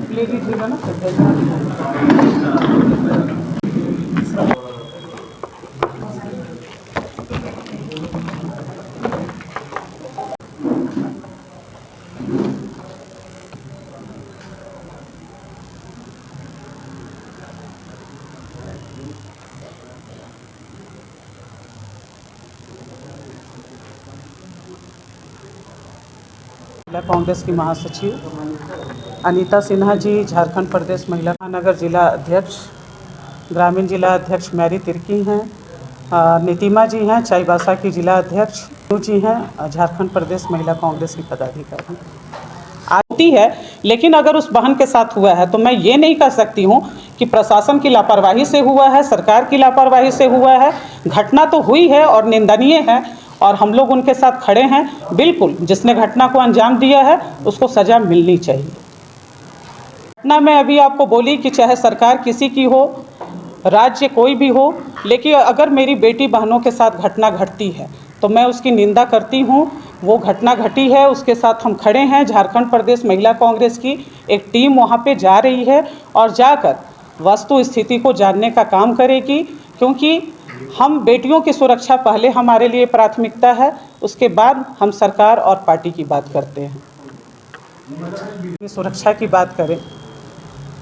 Plate दीजिएगा ना कांग्रेस की महासचिव अनीता सिन्हा जी, झारखंड प्रदेश महिला नगर जिला अध्यक्ष, ग्रामीण जिला अध्यक्ष मैरी तिर्की हैं, नीतिमा जी हैं, चाईबासा की जिला अध्यक्ष जी हैं, झारखंड प्रदेश महिला कांग्रेस की पदाधिकारी आती है। लेकिन अगर उस बहन के साथ हुआ है तो मैं ये नहीं कह सकती हूँ कि प्रशासन की लापरवाही से हुआ है, सरकार की लापरवाही से हुआ है। घटना तो हुई है और निंदनीय है और हम लोग उनके साथ खड़े हैं। बिल्कुल, जिसने घटना को अंजाम दिया है उसको सज़ा मिलनी चाहिए। घटना में अभी आपको बोली कि चाहे सरकार किसी की हो, राज्य कोई भी हो, लेकिन अगर मेरी बेटी बहनों के साथ घटना घटती है तो मैं उसकी निंदा करती हूँ। वो घटना घटी है, उसके साथ हम खड़े हैं। झारखंड प्रदेश महिला कांग्रेस की एक टीम वहाँ पे जा रही है और जाकर वस्तु स्थिति को जानने का काम करेगी, क्योंकि हम बेटियों की सुरक्षा पहले हमारे लिए प्राथमिकता है, उसके बाद हम सरकार और पार्टी की बात करते हैं। सुरक्षा की बात करें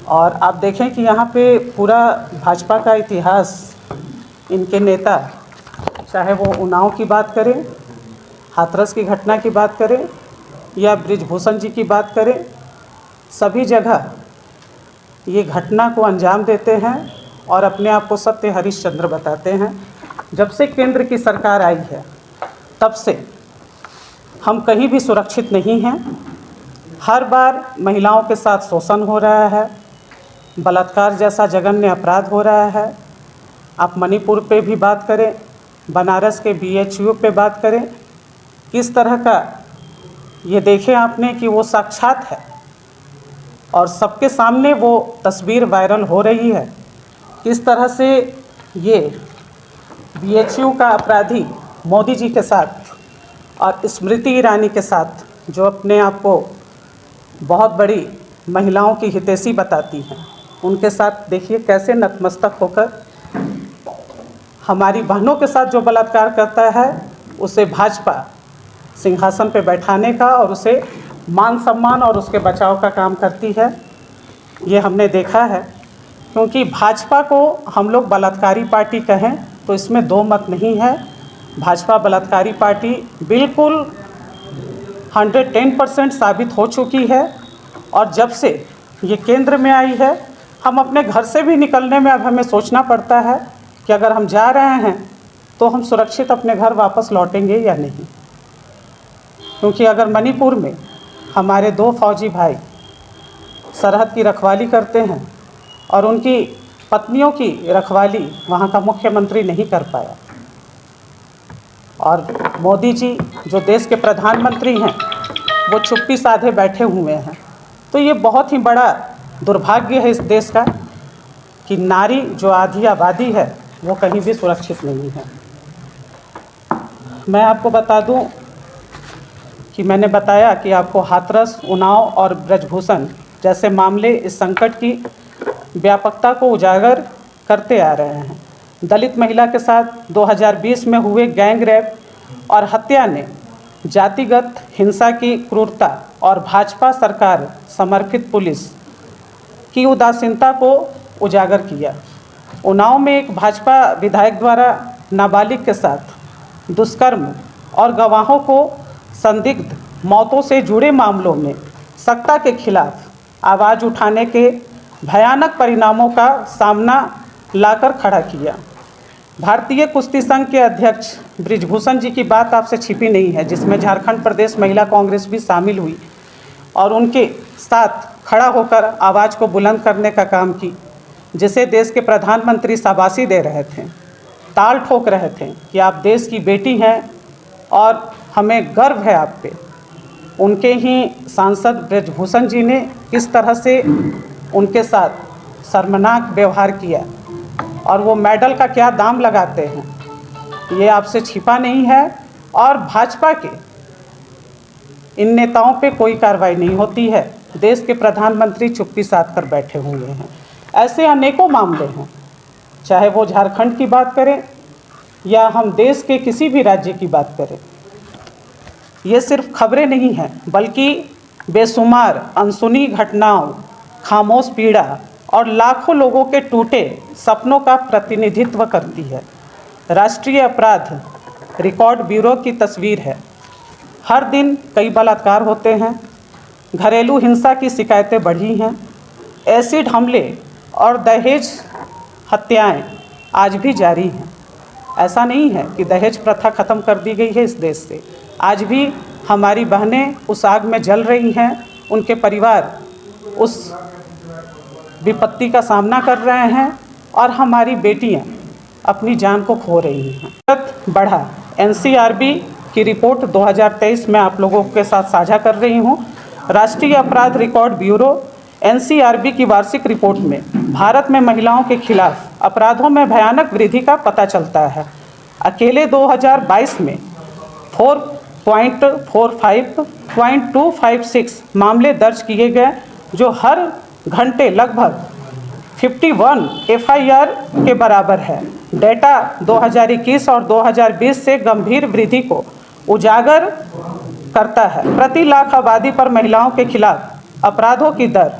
और आप देखें कि यहाँ पे पूरा भाजपा का इतिहास, इनके नेता, चाहे वो उन्नाव की बात करें, हाथरस की घटना की बात करें या बृजभूषण जी की बात करें, सभी जगह ये घटना को अंजाम देते हैं और अपने आप को सत्य हरिश्चंद्र बताते हैं। जब से केंद्र की सरकार आई है तब से हम कहीं भी सुरक्षित नहीं हैं। हर बार महिलाओं के साथ शोषण हो रहा है, बलात्कार जैसा जघन्य अपराध हो रहा है। आप मणिपुर पे भी बात करें, बनारस के BHU पे बात करें, किस तरह का ये देखें आपने कि वो साक्षात है और सबके सामने वो तस्वीर वायरल हो रही है। किस तरह से ये BHU का अपराधी मोदी जी के साथ और स्मृति ईरानी के साथ, जो अपने आप को बहुत बड़ी महिलाओं की हितैषी बताती हैं, उनके साथ देखिए कैसे नतमस्तक होकर हमारी बहनों के साथ जो बलात्कार करता है उसे भाजपा सिंहासन पे बैठाने का और उसे मान सम्मान और उसके बचाव का काम करती है। ये हमने देखा है, क्योंकि भाजपा को हम लोग बलात्कारी पार्टी कहें तो इसमें दो मत नहीं है। भाजपा बलात्कारी पार्टी बिल्कुल 110% साबित हो चुकी है और जब से ये केंद्र में आई है, हम अपने घर से भी निकलने में अब हमें सोचना पड़ता है कि अगर हम जा रहे हैं तो हम सुरक्षित अपने घर वापस लौटेंगे या नहीं। क्योंकि अगर मणिपुर में हमारे 2 फौजी भाई सरहद की रखवाली करते हैं और उनकी पत्नियों की रखवाली वहाँ का मुख्यमंत्री नहीं कर पाया और मोदी जी जो देश के प्रधानमंत्री हैं वो चुप्पी साधे बैठे हुए हैं, तो ये बहुत ही बड़ा दुर्भाग्य है इस देश का कि नारी जो आधी आबादी है वो कहीं भी सुरक्षित नहीं है। मैं आपको बता दूं कि मैंने बताया कि आपको हाथरस, उन्नाव और बृजभूषण जैसे मामले इस संकट की व्यापकता को उजागर करते आ रहे हैं। दलित महिला के साथ 2020 में हुए गैंग रेप और हत्या ने जातिगत हिंसा की क्रूरता और भाजपा सरकार समर्थित पुलिस की उदासीनता को उजागर किया। उन्नाव में एक भाजपा विधायक द्वारा नाबालिग के साथ दुष्कर्म और गवाहों को संदिग्ध मौतों से जुड़े मामलों में सत्ता के खिलाफ आवाज़ उठाने के भयानक परिणामों का सामना लाकर खड़ा किया। भारतीय कुश्ती संघ के अध्यक्ष बृजभूषण जी की बात आपसे छिपी नहीं है, जिसमें झारखंड प्रदेश महिला कांग्रेस भी शामिल हुई और उनके साथ खड़ा होकर आवाज़ को बुलंद करने का काम की, जिसे देश के प्रधानमंत्री शाबाशी दे रहे थे, ताल ठोक रहे थे कि आप देश की बेटी हैं और हमें गर्व है आप पे। उनके ही सांसद ब्रजभूषण जी ने किस तरह से उनके साथ शर्मनाक व्यवहार किया और वो मेडल का क्या दाम लगाते हैं, ये आपसे छिपा नहीं है। और भाजपा के इन नेताओं पे कोई कार्रवाई नहीं होती है। देश के प्रधानमंत्री चुप्पी साध कर बैठे हुए हैं। ऐसे अनेकों मामले हैं, चाहे वो झारखंड की बात करें या हम देश के किसी भी राज्य की बात करें। ये सिर्फ खबरें नहीं हैं, बल्कि बेशुमार अनसुनी घटनाओं, खामोश पीड़ा और लाखों लोगों के टूटे सपनों का प्रतिनिधित्व करती है। राष्ट्रीय अपराध रिकॉर्ड ब्यूरो की तस्वीर है। हर दिन कई बलात्कार होते हैं, घरेलू हिंसा की शिकायतें बढ़ी हैं, एसिड हमले और दहेज हत्याएं आज भी जारी हैं। ऐसा नहीं है कि दहेज प्रथा ख़त्म कर दी गई है इस देश से। आज भी हमारी बहनें उस आग में जल रही हैं, उनके परिवार उस विपत्ति का सामना कर रहे हैं और हमारी बेटियां अपनी जान को खो रही हैं। बढ़ा एनसीआरबी की रिपोर्ट 2023 में आप लोगों के साथ साझा कर रही हूं। राष्ट्रीय अपराध रिकॉर्ड ब्यूरो एनसीआरबी की वार्षिक रिपोर्ट में भारत में महिलाओं के खिलाफ अपराधों में भयानक वृद्धि का पता चलता है। अकेले 2022 में 4.256 मामले दर्ज किए गए, जो हर घंटे लगभग 51 एफआईआर के बराबर है। डेटा 2021 और 2020 से गंभीर वृद्धि को उजागर करता है। प्रति लाख आबादी पर महिलाओं के खिलाफ अपराधों की दर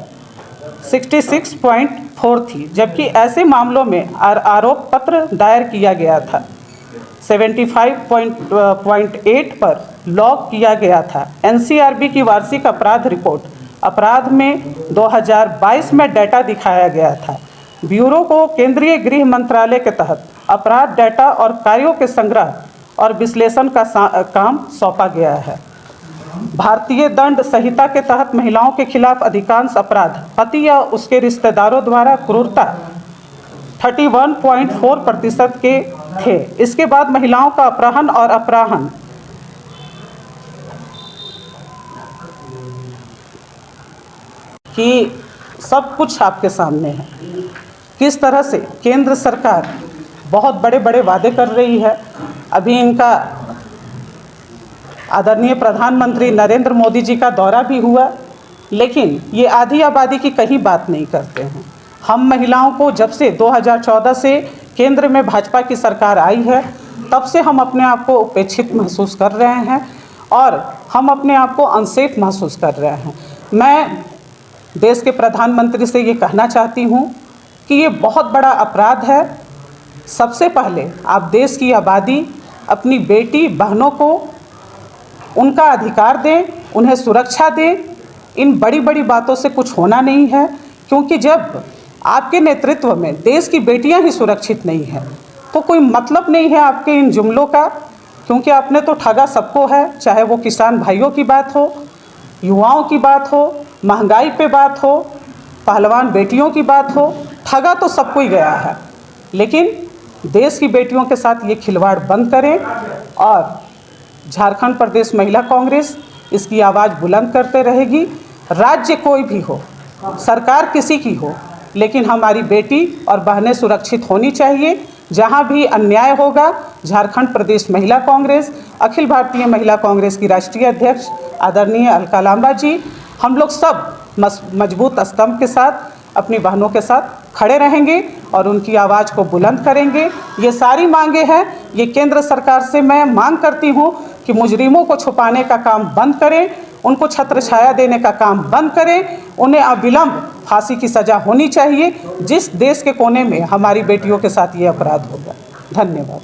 66.4 थी, जबकि ऐसे मामलों में आरोप पत्र दायर किया गया था 75.8 पर लॉक किया गया था। एनसीआरबी की वार्षिक अपराध रिपोर्ट अपराध में 2022 में डेटा दिखाया गया था। ब्यूरो को केंद्रीय गृह मंत्रालय के तहत अपराध डेटा और कार्यों के संग्रह और विश्लेषण का काम सौंपा गया है। भारतीय दंड संहिता के तहत महिलाओं के खिलाफ अधिकांश अपराध पति या उसके रिश्तेदारों द्वारा क्रूरता 31.4% के थे। इसके बाद महिलाओं का अपहरण और अपहरण कि सब कुछ आपके सामने है। किस तरह से केंद्र सरकार बहुत बड़े बड़े वादे कर रही है। अभी इनका आदरणीय प्रधानमंत्री नरेंद्र मोदी जी का दौरा भी हुआ, लेकिन ये आधी आबादी की कहीं बात नहीं करते हैं। हम महिलाओं को जब से 2014 से केंद्र में भाजपा की सरकार आई है, तब से हम अपने आप को उपेक्षित महसूस कर रहे हैं और हम अपने आप को अनसेफ महसूस कर रहे हैं। मैं देश के प्रधानमंत्री से ये कहना चाहती हूँ कि ये बहुत बड़ा अपराध है। सबसे पहले आप देश की आबादी, अपनी बेटी बहनों को उनका अधिकार दें, उन्हें सुरक्षा दें। इन बड़ी बड़ी बातों से कुछ होना नहीं है, क्योंकि जब आपके नेतृत्व में देश की बेटियां ही सुरक्षित नहीं हैं, तो कोई मतलब नहीं है आपके इन जुमलों का, क्योंकि आपने तो ठगा सबको है। चाहे वो किसान भाइयों की बात हो, युवाओं की बात हो, महंगाई पे बात हो, पहलवान बेटियों की बात हो, ठगा तो सबको ही गया है। लेकिन देश की बेटियों के साथ ये खिलवाड़ बंद करें और झारखंड प्रदेश महिला कांग्रेस इसकी आवाज़ बुलंद करते रहेगी। राज्य कोई भी हो, सरकार किसी की हो, लेकिन हमारी बेटी और बहनें सुरक्षित होनी चाहिए। जहां भी अन्याय होगा, झारखंड प्रदेश महिला कांग्रेस, अखिल भारतीय महिला कांग्रेस की राष्ट्रीय अध्यक्ष आदरणीय अलका लांबा जी, हम लोग सब मजबूत स्तंभ के साथ अपनी बहनों के साथ खड़े रहेंगे और उनकी आवाज़ को बुलंद करेंगे। ये सारी मांगे हैं, ये केंद्र सरकार से मैं मांग करती हूँ कि मुजरिमों को छुपाने का काम बंद करें, उनको छत्र छाया देने का काम बंद करें, उन्हें अविलंब फांसी की सज़ा होनी चाहिए। जिस देश के कोने में हमारी बेटियों के साथ ये अपराध होगा। धन्यवाद।